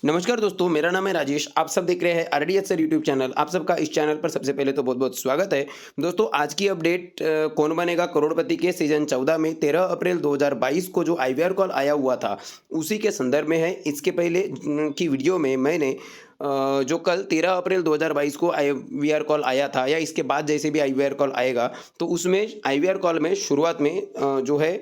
नमस्कार दोस्तों, मेरा नाम है राजेश। आप सब देख रहे हैं आरडीएच सर यूट्यूब चैनल। आप सबका इस चैनल पर सबसे पहले तो बहुत-बहुत स्वागत है। दोस्तों, आज की अपडेट कौन बनेगा करोड़पति के सीज़न 14 में 13 अप्रैल 2022 को जो आईवीआर कॉल आया हुआ था, उसी के संदर्भ में है। इसके पहले की वीडियो में मैंने जो कल 13 अप्रैल 2022 को आईवीआर कॉल आया था या इसके बाद जैसे भी आईवीआर कॉल आएगा, तो उसमें आईवीआर कॉल में शुरुआत में जो है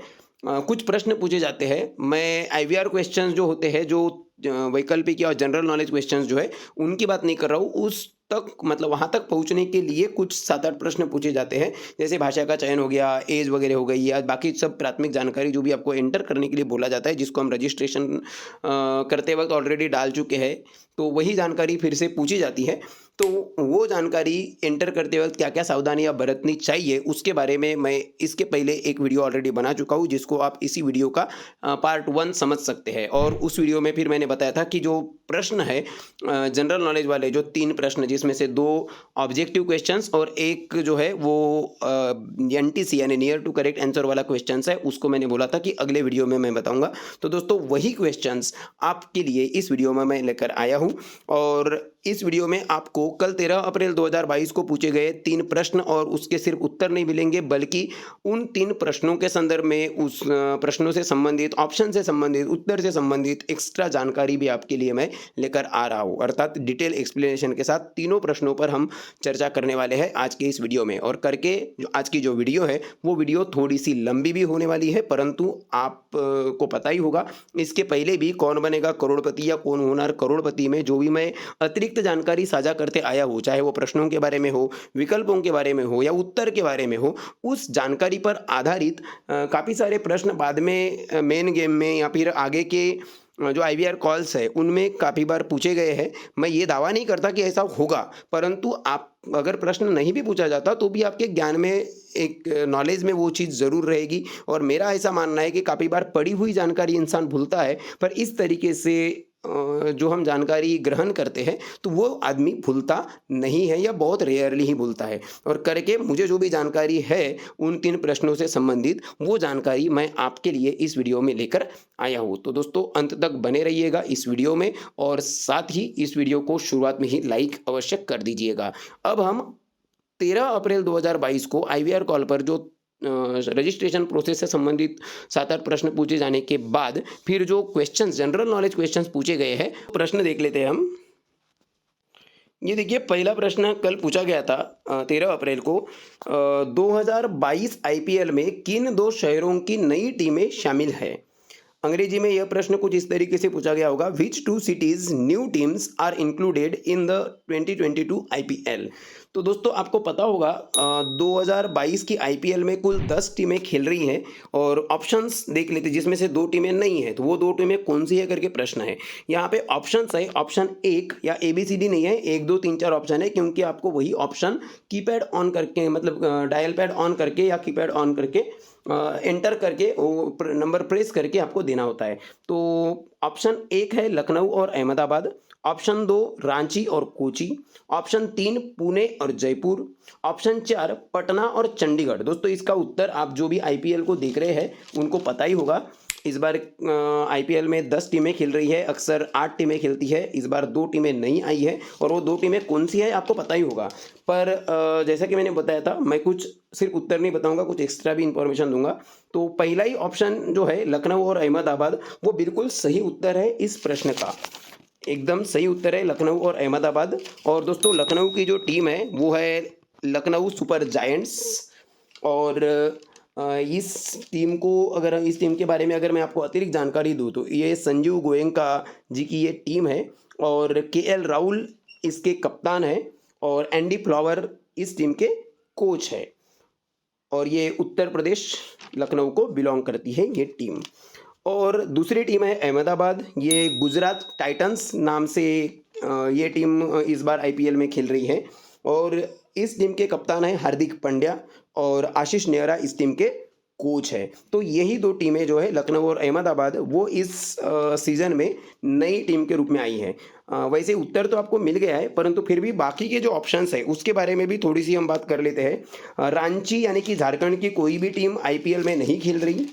कुछ प्रश्न पूछे जाते हैं। मैं आईवीआर क्वेश्चंस जो होते हैं, जो वैकल्पिक या जनरल नॉलेज क्वेश्चंस जो है, उनकी बात नहीं कर रहा हूँ। उस तक मतलब वहाँ तक पहुँचने के लिए कुछ 7-8 प्रश्न पूछे जाते हैं। जैसे भाषा का चयन हो गया, ऐज वगैरह हो गई या बाकी सब प्राथमिक जानकारी जो भी आपको एंटर करने के लिए बोला जाता है, जिसको हम रजिस्ट्रेशन करते वक़्त ऑलरेडी डाल चुके हैं। तो वही जानकारी फिर से पूछी जाती है। तो वो जानकारी एंटर करते वक़्त क्या-क्या सावधानियाँ बरतनी चाहिए, उसके बारे में मैं इसके पहले एक वीडियो ऑलरेडी बना चुका हूँ, जिसको आप इसी वीडियो का पार्ट 1 समझ सकते हैं। और उस वीडियो में फिर मैंने बताया था कि जो प्रश्न है जनरल नॉलेज वाले, जो 3 प्रश्न, जिसमें से 2 ऑब्जेक्टिव क्वेश्चंस और एक जो है वो एनटीसी यानी नियर टू करेक्ट आंसर वाला क्वेश्चंस है, उसको मैंने बोला था कि अगले वीडियो में मैं बताऊँगा। तो दोस्तों, वही क्वेश्चंस आपके लिए इस वीडियो में मैं लेकर आया हूँ। और इस वीडियो में आपको कल 13 अप्रैल 2022 को पूछे गए 3 प्रश्न और उसके सिर्फ उत्तर नहीं मिलेंगे, बल्कि उन 3 प्रश्नों के संदर्भ में उस प्रश्नों से संबंधित, ऑप्शन से संबंधित, उत्तर से संबंधित एक्स्ट्रा जानकारी भी आपके लिए मैं लेकर आ रहा हूँ। अर्थात डिटेल एक्सप्लेनेशन के साथ तीनों प्रश्नों पर हम चर्चा करने वाले हैं आज के इस वीडियो में। और करके जो आज की जो वीडियो है, वो वीडियो थोड़ी-सी लंबी भी होने वाली है, परंतु आप को पता ही होगा, इसके पहले भी कौन बनेगा करोड़पति या कौन होणार करोड़पति में जो भी मैं अतिरिक्त जानकारी साझा करते आया हूँ, चाहे वो प्रश्नों के बारे में हो, विकल्पों के बारे में हो या उत्तर के बारे में हो, उस जानकारी पर आधारित काफ़ी सारे प्रश्न बाद में मेन गेम में या फिर आगे के जो आईवीआर कॉल्स है, उनमें काफ़ी बार पूछे गए हैं। मैं ये दावा नहीं करता कि ऐसा होगा, परंतु आप अगर प्रश्न नहीं भी पूछा जाता, तो भी आपके ज्ञान में, एक नॉलेज में वो चीज़ ज़रूर रहेगी। और मेरा ऐसा मानना है कि काफ़ी बार पढ़ी हुई जानकारी इंसान भूलता है, पर इस तरीके से जो हम जानकारी ग्रहण करते हैं, तो वो आदमी भूलता नहीं है या बहुत रेयरली ही भूलता है। और करके मुझे जो भी जानकारी है उन 3 प्रश्नों से संबंधित, वो जानकारी मैं आपके लिए इस वीडियो में लेकर आया हूँ। तो दोस्तों, अंत तक बने रहिएगा इस वीडियो में और साथ ही इस वीडियो को शुरुआत में ही लाइक अवश्य कर दीजिएगा। अब हम 13 अप्रैल 2022 को आईवीआर कॉल पर जो रजिस्ट्रेशन प्रोसेस से संबंधित 7-8 प्रश्न पूछे जाने के बाद फिर जो क्वेश्चंस, जनरल नॉलेज क्वेश्चंस पूछे गए हैं, प्रश्न देख लेते हैं हम। ये देखिए, पहला प्रश्न कल पूछा गया था 13 अप्रैल को। 2022 आईपीएल में किन 2 शहरों की नई टीमें शामिल हैं? अंग्रेजी में यह प्रश्न कुछ इस तरीके से पूछा गया होगा, which 2 cities new teams are included in the 2022 IPL. तो दोस्तों, आपको पता होगा 2022 की आईपीएल में कुल 10 टीमें खेल रही हैं और ऑप्शंस देख लेते हैं, जिसमें से 2 टीमें नहीं हैं। तो वो 2 टीमें कौन सी है करके प्रश्न है। यहाँ पे ऑप्शंस है, ऑप्शन 1 या एबीसीडी नहीं है, 1 2 3 4 ऑप्शन है, क्योंकि आपको वही ऑप्शन कीपैड ऑन करके, मतलब डायल पैड ऑन करके या कीपैड ऑन करके एंटर करके वो नंबर प्रेस करके आपको देना होता है। तो ऑप्शन 1 है लखनऊ और अहमदाबाद, ऑप्शन 2 रांची और कोची, ऑप्शन 3 पुणे और जयपुर, ऑप्शन 4 पटना और चंडीगढ़। दोस्तों, इसका उत्तर आप जो भी आईपीएल को देख रहे हैं उनको पता ही होगा। इस बार आईपीएल में 10 टीमें खेल रही है, अक्सर 8 टीमें खेलती है। इस बार 2 टीमें नहीं आई है और वो 2 टीमें कौन सी है आपको पता ही होगा। पर जैसा कि मैंने बताया था, मैं कुछ सिर्फ उत्तर नहीं बताऊंगा, कुछ एक्स्ट्रा भी इंफॉर्मेशन दूंगा। तो पहला ही ऑप्शन जो है लखनऊ और अहमदाबाद, वो बिल्कुल सही उत्तर है इस प्रश्न का। एकदम सही उत्तर है लखनऊ और अहमदाबाद। और दोस्तों, लखनऊ की जो टीम है वो है लखनऊ सुपर जायंट्स। और इस टीम के बारे में अगर मैं आपको अतिरिक्त जानकारी दूँ, तो ये संजीव गोयनका जी की ये टीम है और केएल राहुल इसके कप्तान है और एंडी फ्लावर इस टीम के कोच है। और ये उत्तर प्रदेश लखनऊ को बिलोंग करती है ये टीम। और दूसरी टीम है अहमदाबाद, ये गुजरात टाइटंस नाम से ये टीम इस बार आईपीएल में खेल रही है और इस टीम के कप्तान है हार्दिक पांड्या और आशीष नेहरा इस टीम के कोच है। तो यही 2 टीमें जो है लखनऊ और अहमदाबाद, वो इस सीज़न में नई टीम के रूप में आई है। वैसे उत्तर तो आपको मिल गया है, परंतु फिर भी बाकी के जो ऑप्शंस है उसके बारे में भी थोड़ी सी हम बात कर लेते हैं। रांची यानी कि झारखंड की कोई भी टीम आईपीएल में नहीं खेल रही।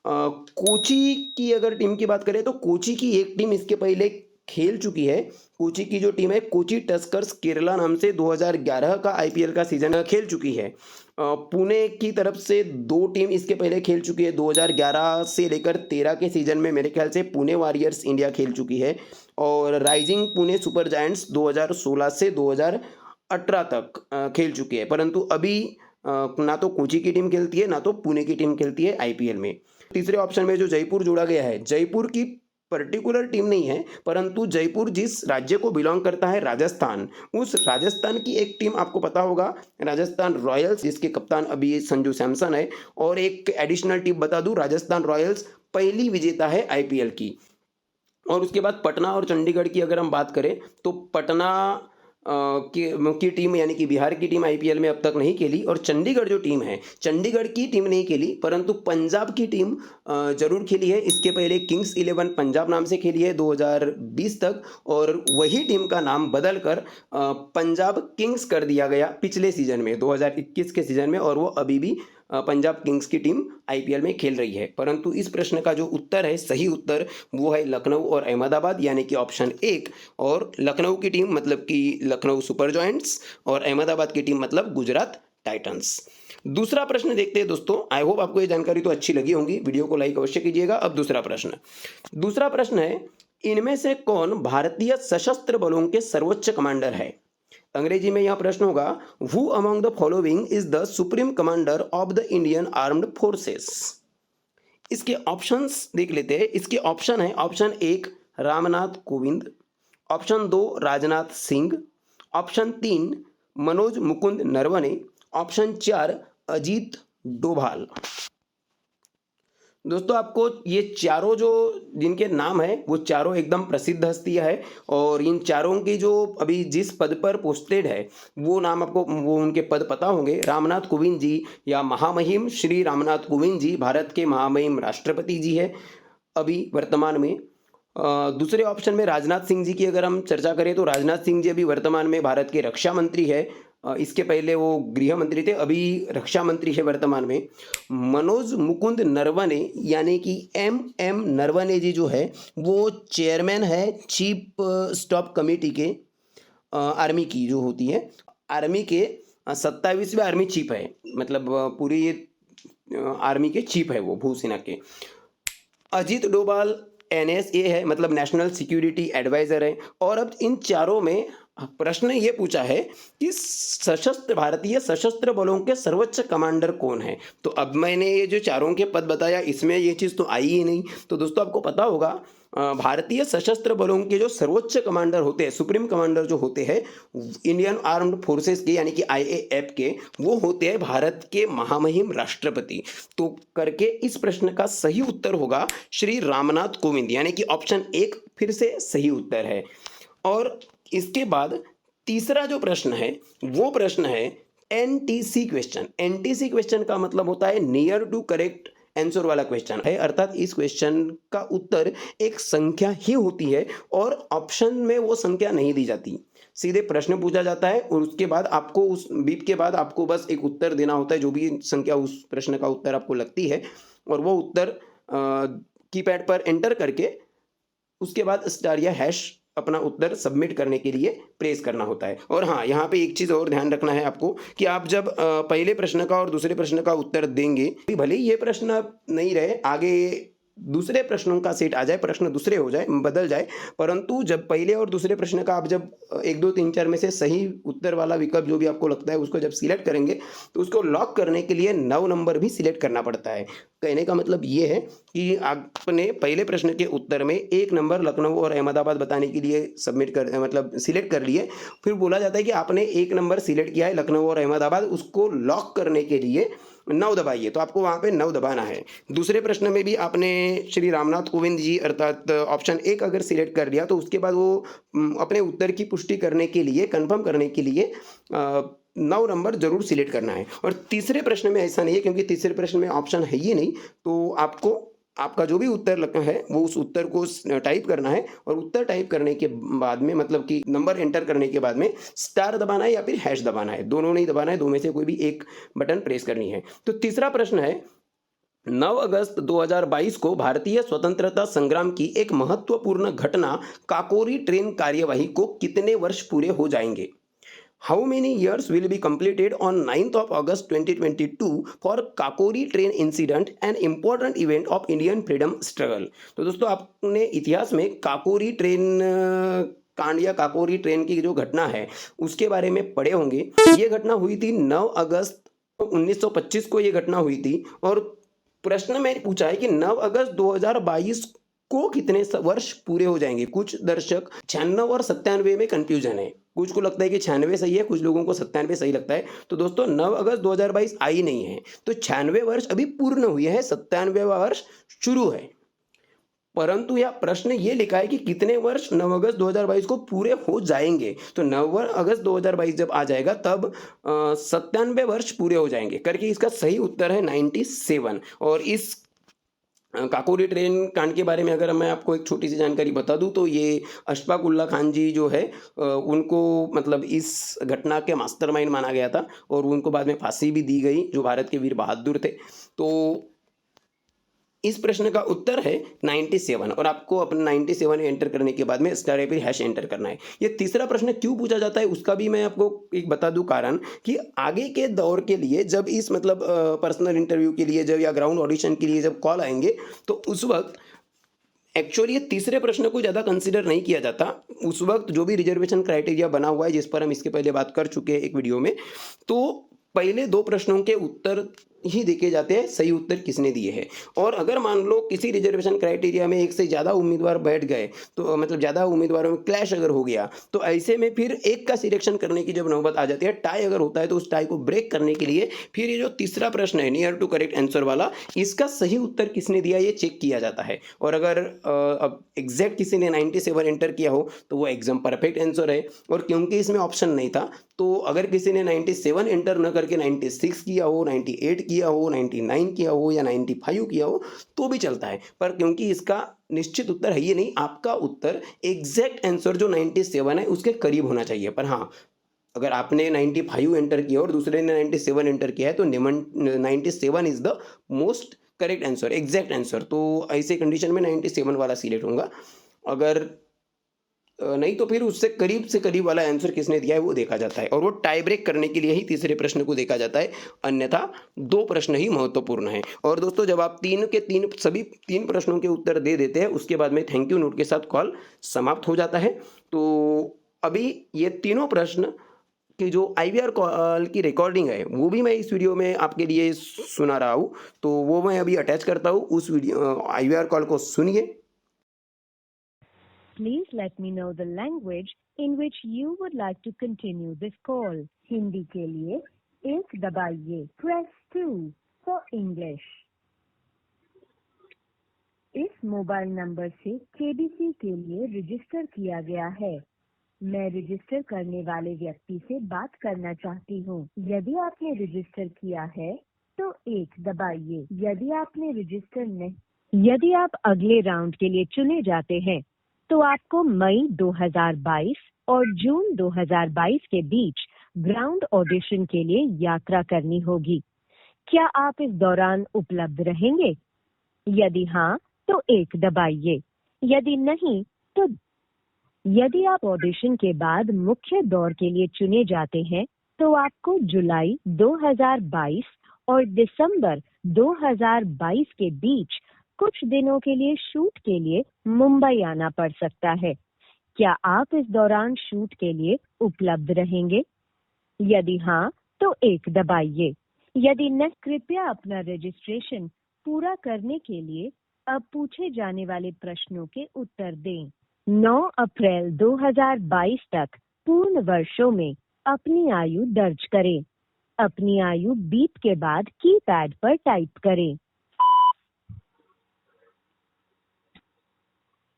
कोची की अगर टीम की बात करें, तो कोची की एक टीम इसके पहले खेल चुकी है। कोची की जो टीम है कोची टस्कर्स केरला नाम से 2011 का आईपीएल का सीजन खेल चुकी है। पुणे की तरफ से 2 टीम इसके पहले खेल चुकी है। 2011 से लेकर 13 के सीजन में मेरे ख्याल से पुणे वॉरियर्स इंडिया खेल चुकी है और राइजिंग पुणे सुपर जायंट्स 2016 से 2018 तक खेल चुकी है। परंतु अभी ना तो कोची की टीम खेलती है ना तो पुणे की टीम खेलती है आईपीएल में। तीसरे ऑप्शन में जो जयपुर जोड़ा गया है, जयपुर की पर्टिकुलर टीम नहीं है, परंतु जयपुर जिस राज्य को बिलोंग करता है राजस्थान, उस राजस्थान की एक टीम आपको पता होगा, राजस्थान रॉयल्स, जिसके कप्तान अभी संजू सैमसन है। और एक एडिशनल टीम बता दूं, राजस्थान रॉयल्स पहली विजेता है आईपीएल की। और उसके बाद पटना और चंडीगढ़ की अगर हम बात करें तो पटना की टीम यानी कि बिहार की टीम आईपीएल में अब तक नहीं खेली और चंडीगढ़ जो टीम है, चंडीगढ़ की टीम नहीं खेली, परंतु पंजाब की टीम जरूर खेली है। इसके पहले किंग्स 11 पंजाब नाम से खेली है 2020 तक और वही टीम का नाम बदलकर पंजाब किंग्स कर दिया गया पिछले सीजन में 2021 के सीजन में, और वो अभी भी पंजाब किंग्स की टीम आईपीएल में खेल रही है। परंतु इस प्रश्न का जो उत्तर है, सही उत्तर वो है लखनऊ और अहमदाबाद यानी कि ऑप्शन 1। और लखनऊ की टीम मतलब कि लखनऊ सुपर जायंट्स और अहमदाबाद की टीम मतलब गुजरात टाइटंस। दूसरा प्रश्न देखते हैं दोस्तों। आई होप आपको ये जानकारी तो अच्छी लगी होगी, वीडियो को लाइक अवश्य कीजिएगा। अब दूसरा प्रश्न है, इनमें से कौन भारतीय सशस्त्र बलों के सर्वोच्च कमांडर है? अंग्रेजी में यह प्रश्न होगा, who among the following is the supreme commander of the Indian armed forces? इसके ऑप्शंस देख लेते हैं। इसके ऑप्शन है, option 1 Ramnath Kovind, option 2 Rajnath Singh, option 3 Manoj Mukund Naravane, option 4 Ajit Doval. दोस्तों आपको ये चारों जो जिनके नाम है वो चारों एकदम प्रसिद्ध हस्तियां है और इन चारों की जो अभी जिस पद पर पोस्टेड है वो नाम आपको वो उनके पद पता होंगे। रामनाथ कोविंद जी या महामहिम श्री रामनाथ कोविंद जी भारत के महामहिम राष्ट्रपति जी है अभी वर्तमान में। दूसरे ऑप्शन में राजनाथ सिंह जी की अगर हम चर्चा करें तो राजनाथ सिंह जी अभी वर्तमान में भारत के रक्षा मंत्री है। इसके पहले वो गृह मंत्री थे, अभी रक्षा मंत्री है वर्तमान में। मनोज मुकुंद नरवणे यानी कि एम नरवणे जी जो है वो चेयरमैन है चीफ स्टाफ कमेटी के आर्मी की जो होती है, आर्मी के 27वें आर्मी चीफ है, मतलब पूरी आर्मी के चीफ है वो भूसेना के। अजीत डोभाल NSA है, मतलब नेशनल सिक्योरिटी एडवाइजर है। और अब इन चारों में प्रश्न ये पूछा है कि भारतीय सशस्त्र बलों के सर्वोच्च कमांडर कौन है। तो अब मैंने ये जो चारों के पद बताया इसमें ये चीज़ तो आई ही नहीं। तो दोस्तों आपको पता होगा भारतीय सशस्त्र बलों के जो सर्वोच्च कमांडर होते हैं, सुप्रीम कमांडर जो होते हैं इंडियन आर्म्ड फोर्सेस के यानी कि IAF के, वो होते हैं भारत के महामहिम राष्ट्रपति। तो करके इस प्रश्न का सही उत्तर होगा श्री रामनाथ कोविंद यानी कि ऑप्शन 1 फिर से सही उत्तर है। और इसके बाद तीसरा जो प्रश्न है वो प्रश्न है NTC क्वेश्चन। NTC क्वेश्चन का मतलब होता है नियर टू करेक्ट आंसर वाला क्वेश्चन है, अर्थात इस क्वेश्चन का उत्तर एक संख्या ही होती है और ऑप्शन में वो संख्या नहीं दी जाती, सीधे प्रश्न पूछा जाता है और उसके बाद आपको उस बीप के बाद आपको बस एक उत्तर देना होता है, जो भी संख्या उस प्रश्न का उत्तर आपको लगती है, और वो उत्तर कीपैड पर एंटर करके उसके बाद स्टार या हैश अपना उत्तर सबमिट करने के लिए प्रेस करना होता है। और हाँ, यहाँ पे एक चीज़ और ध्यान रखना है आपको कि आप जब पहले प्रश्न का और दूसरे प्रश्न का उत्तर देंगे, भले ही ये प्रश्न नहीं रहे, आगे दूसरे प्रश्नों का सेट आ जाए, प्रश्न दूसरे हो जाए, बदल जाए, परंतु जब पहले और दूसरे प्रश्न का आप जब 1 2 3 4 में से सही उत्तर वाला विकल्प जो भी आपको लगता है उसको जब सिलेक्ट करेंगे तो उसको लॉक करने के लिए 9 नंबर भी सिलेक्ट करना पड़ता है। कहने का मतलब ये है कि आपने पहले प्रश्न के उत्तर में 1 नंबर लखनऊ और अहमदाबाद बताने के लिए मतलब सिलेक्ट कर लिए, फिर बोला जाता है कि आपने 1 नंबर सिलेक्ट किया है लखनऊ और अहमदाबाद, उसको लॉक करने के लिए 9 दबाइए, तो आपको वहाँ पे 9 दबाना है। दूसरे प्रश्न में भी आपने श्री रामनाथ कोविंद जी अर्थात ऑप्शन 1 अगर सिलेक्ट कर लिया तो उसके बाद वो अपने उत्तर की पुष्टि करने के लिए, कंफर्म करने के लिए 9 नंबर जरूर सिलेक्ट करना है। और तीसरे प्रश्न में ऐसा नहीं है, क्योंकि तीसरे प्रश्न में ऑप्शन है ही नहीं, तो आपको आपका जो भी उत्तर है वो उस उत्तर को टाइप करना है और उत्तर टाइप करने के बाद में, मतलब कि नंबर एंटर करने के बाद में स्टार दबाना है या फिर हैश दबाना है, दोनों नहीं दबाना है, दो में से कोई भी एक बटन प्रेस करनी है। तो तीसरा प्रश्न है 9 अगस्त 2022 को भारतीय स्वतंत्रता संग्राम की एक महत्वपूर्ण घटना काकोरी ट्रेन कार्यवाही को कितने वर्ष पूरे हो जाएंगे? How many years will be completed on 9th of August 2022 for Kakori train incident an important event of Indian freedom struggle? तो दोस्तों आपने इतिहास में काकोरी ट्रेन कांड या काकोरी ट्रेन की जो घटना है उसके बारे में पढ़े होंगे। ये घटना हुई थी 9 अगस्त 1925 को ये घटना हुई थी। और प्रश्न में पूछा है कि 9 अगस्त 2022 को कितने वर्ष पूरे हो जाएंगे। कुछ दर्शक 96 और 97 में कंफ्यूजन है। कुछ को लगता है कि 96 सही है, कुछ लोगों को 97 सही लगता है। तो दोस्तों 9 अगस्त 2022 आई नहीं है, तो 96 वर्ष अभी पूर्ण हुए हैं, 97वां वर्ष शुरू है। परंतु यह प्रश्न ये लिखा है कि कितने वर्ष 9 अगस्त 2022 को पूरे हो जाएंगे। तो 9 अगस्त 2022 जब आ जाएगा तब 97 वर्ष पूरे हो जाएंगे करके इसका सही उत्तर है 97। और इस काकोरी ट्रेन कांड के बारे में अगर मैं आपको एक छोटी सी जानकारी बता दूं तो ये अशफाक उल्ला खान जी जो है उनको मतलब इस घटना के मास्टरमाइंड माना गया था और उनको बाद में फांसी भी दी गई, जो भारत के वीर बहादुर थे। तो इस प्रश्न का उत्तर है 97। और आपको अपना 97 एंटर करने के बाद में स्टार पे हैश एंटर करना है। ये तीसरा प्रश्न क्यों पूछा जाता है उसका भी मैं आपको एक बता दूं कारण, कि आगे के दौर के लिए जब इस मतलब पर्सनल इंटरव्यू के लिए जब या ग्राउंड ऑडिशन के लिए जब कॉल आएंगे तो उस वक्त एक्चुअली ये तीसरे प्रश्न को ज़्यादा कंसीडर नहीं किया जाता। उस वक्त जो भी रिजर्वेशन क्राइटेरिया बना हुआ है जिस पर हम इसके पहले बात कर चुके हैं एक वीडियो में, तो पहले दो प्रश्नों के उत्तर ही देखे जाते हैं, सही उत्तर किसने दिए हैं। और अगर मान लो किसी रिजर्वेशन क्राइटेरिया में एक से ज़्यादा उम्मीदवार बैठ गए तो मतलब ज़्यादा उम्मीदवारों में क्लैश अगर हो गया तो ऐसे में फिर एक का सिलेक्शन करने की जब नौबत आ जाती है, टाई अगर होता है तो उस टाई को ब्रेक करने के लिए फिर ये जो तीसरा प्रश्न है नियर टू करेक्ट आंसर वाला, इसका सही उत्तर किसने दिया ये चेक किया जाता है। और अगर अब एग्जैक्ट किसी ने 97 एंटर किया हो तो वो एग्जाम परफेक्ट आंसर है। और क्योंकि इसमें ऑप्शन नहीं था तो अगर किसी ने 97 एंटर न करके 96 किया हो, 98 किया हो, 99 किया हो या 95 किया हो तो भी चलता है। पर क्योंकि इसका निश्चित उत्तर है ये नहीं, आपका उत्तर एग्जैक्ट आंसर जो 97 है उसके करीब होना चाहिए। पर हाँ, अगर आपने 95 एंटर किया और दूसरे ने 97 एंटर किया है तो 97 is the most correct answer, exact answer. तो ऐसे कंडीशन में 97 वाला सिलेक्ट होगा। अगर नहीं तो फिर उससे करीब वाला आंसर किसने दिया है वो देखा जाता है और वो टाई ब्रेक करने के लिए ही तीसरे प्रश्न को देखा जाता है, अन्यथा दो प्रश्न ही महत्वपूर्ण है। और दोस्तों जब आप सभी तीन प्रश्नों के उत्तर दे देते हैं उसके बाद में थैंक यू नोट के साथ कॉल समाप्त हो जाता है। तो अभी ये तीनों प्रश्न की जो IVR कॉल की रिकॉर्डिंग है वो भी मैं इस वीडियो में आपके लिए सुना रहा हूँ, तो वो मैं अभी अटैच करता हूँ, उस वीडियो IVR कॉल को सुनिए। Please let me know the language in which you would like to continue this call. Hindi के लिए 1 दबाइए, press 2 for English. इस मोबाइल नंबर से KBC के लिए रजिस्टर किया गया है। मैं रजिस्टर करने वाले व्यक्ति से बात करना चाहती हूँ। यदि आपने रजिस्टर किया है तो 1 दबाइए। यदि आपने रजिस्टर नहीं, यदि आप अगले राउंड के लिए चुने जाते हैं तो आपको मई 2022 और जून 2022 के बीच ग्राउंड ऑडिशन के लिए यात्रा करनी होगी। क्या आप इस दौरान उपलब्ध रहेंगे? यदि हाँ तो 1 दबाइए। यदि नहीं तो यदि आप ऑडिशन के बाद मुख्य दौर के लिए चुने जाते हैं तो आपको जुलाई 2022 और दिसंबर 2022 के बीच कुछ दिनों के लिए शूट के लिए मुंबई आना पड़ सकता है। क्या आप इस दौरान शूट के लिए उपलब्ध रहेंगे? यदि हाँ तो 1 दबाइए। यदि नहीं, कृपया अपना रजिस्ट्रेशन पूरा करने के लिए अब पूछे जाने वाले प्रश्नों के उत्तर दें। 9 अप्रैल 2022 तक पूर्ण वर्षों में अपनी आयु दर्ज करें। अपनी आयु बीप के बाद कीपैड पर टाइप करें।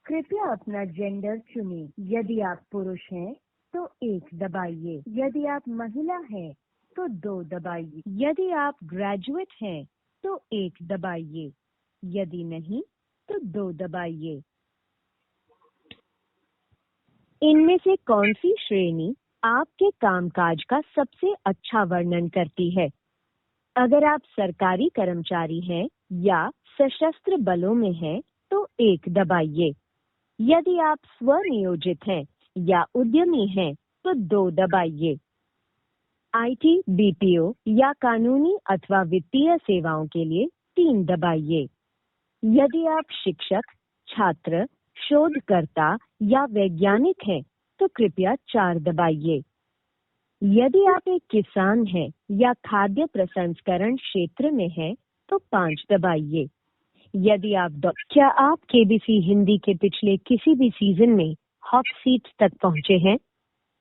कृपया अपना जेंडर चुनें। यदि आप पुरुष हैं तो 1 दबाइए। यदि आप महिला हैं तो 2 दबाइए। यदि आप ग्रेजुएट हैं तो 1 दबाइए। यदि नहीं तो 2 दबाइए। इनमें से कौन सी श्रेणी आपके कामकाज का सबसे अच्छा वर्णन करती है? अगर आप सरकारी कर्मचारी हैं या सशस्त्र बलों में हैं तो 1 दबाइए। यदि आप स्वनियोजित हैं या उद्यमी हैं तो 2 दबाइए। IT, BPO या कानूनी अथवा वित्तीय सेवाओं के लिए 3 दबाइए। यदि आप शिक्षक, छात्र, शोधकर्ता या वैज्ञानिक हैं तो कृपया 4 दबाइए। यदि आप एक किसान हैं या खाद्य प्रसंस्करण क्षेत्र में हैं तो 5 दबाइए। यदि आप क्या आप KBC हिंदी के पिछले किसी भी सीजन में हॉट सीट तक पहुंचे हैं?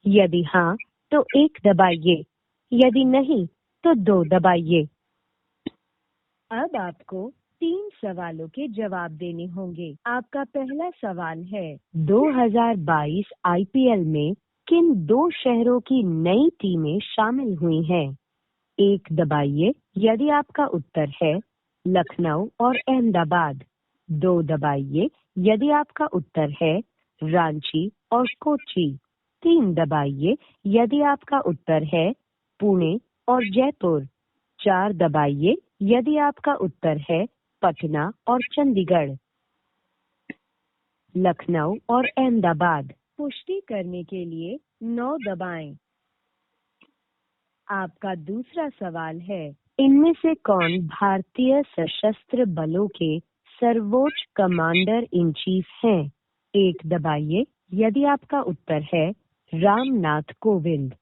यदि हाँ तो 1 दबाइए, यदि नहीं तो 2 दबाइए। अब आपको 3 सवालों के जवाब देने होंगे। आपका पहला सवाल है, 2022 IPL में किन 2 शहरों की नई टीमें शामिल हुई हैं? 1 दबाइए यदि आपका उत्तर है लखनऊ और अहमदाबाद। 2 दबाइए यदि आपका उत्तर है रांची और कोच्चि। 3 दबाइए यदि आपका उत्तर है पुणे और जयपुर। 4 दबाइए यदि आपका उत्तर है पटना और चंडीगढ़। लखनऊ और अहमदाबाद। पुष्टि करने के लिए 9 दबाएं। आपका दूसरा सवाल है, इनमें से कौन भारतीय सशस्त्र बलों के सर्वोच्च कमांडर इन चीफ हैं? 1 दबाइए यदि आपका उत्तर है रामनाथ कोविंद।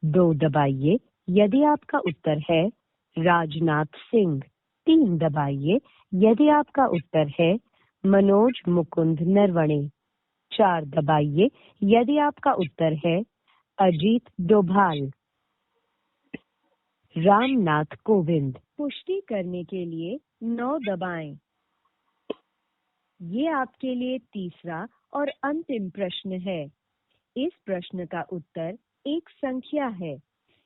2 दबाइए यदि आपका उत्तर है राजनाथ सिंह। 3 दबाइए यदि आपका उत्तर है मनोज मुकुंद नरवणे। 4 दबाइए यदि आपका उत्तर है अजीत डोभाल। रामनाथ कोविंद। पुष्टि करने के लिए 9 दबाएं। ये आपके लिए तीसरा और अंतिम प्रश्न है। इस प्रश्न का उत्तर एक संख्या है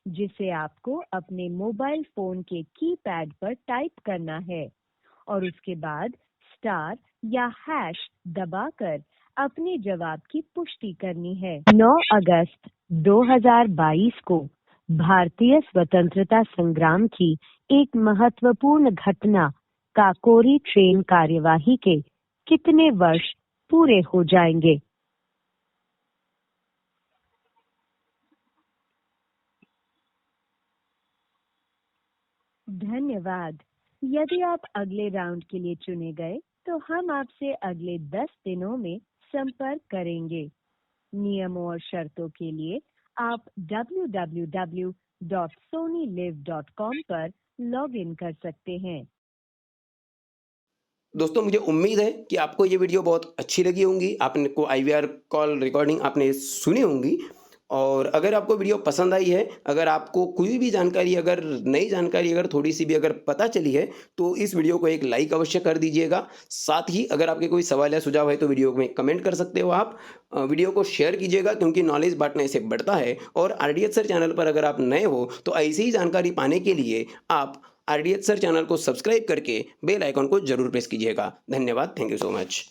जिसे आपको अपने मोबाइल फोन के कीपैड पर टाइप करना है और उसके बाद स्टार या हैश दबाकर अपने जवाब की पुष्टि करनी है। 9 अगस्त 2022 को भारतीय स्वतंत्रता संग्राम की एक महत्वपूर्ण घटना काकोरी ट्रेन कार्यवाही के कितने वर्ष पूरे हो जाएंगे? धन्यवाद। यदि आप अगले राउंड के लिए चुने गए तो हम आपसे अगले 10 दिनों में संपर्क करेंगे। नियमों और शर्तों के लिए आप www.sonylive.com पर लॉग इन कर सकते हैं। दोस्तों मुझे उम्मीद है कि आपको ये वीडियो बहुत अच्छी लगी होंगी। आपने को IVR कॉल रिकॉर्डिंग आपने सुनी होंगी और अगर आपको वीडियो पसंद आई है, अगर आपको कोई भी जानकारी, अगर नई जानकारी अगर थोड़ी सी भी अगर पता चली है तो इस वीडियो को एक लाइक अवश्य कर दीजिएगा। साथ ही अगर आपके कोई सवाल या सुझाव है तो वीडियो में कमेंट कर सकते हो आप। वीडियो को शेयर कीजिएगा क्योंकि नॉलेज बांटने से बढ़ता है। और RDH सर चैनल पर अगर आप नए हो तो ऐसी ही जानकारी पाने के लिए आप RDH सर चैनल को सब्सक्राइब करके बेल आइकन को जरूर प्रेस कीजिएगा। धन्यवाद। Thank you so much.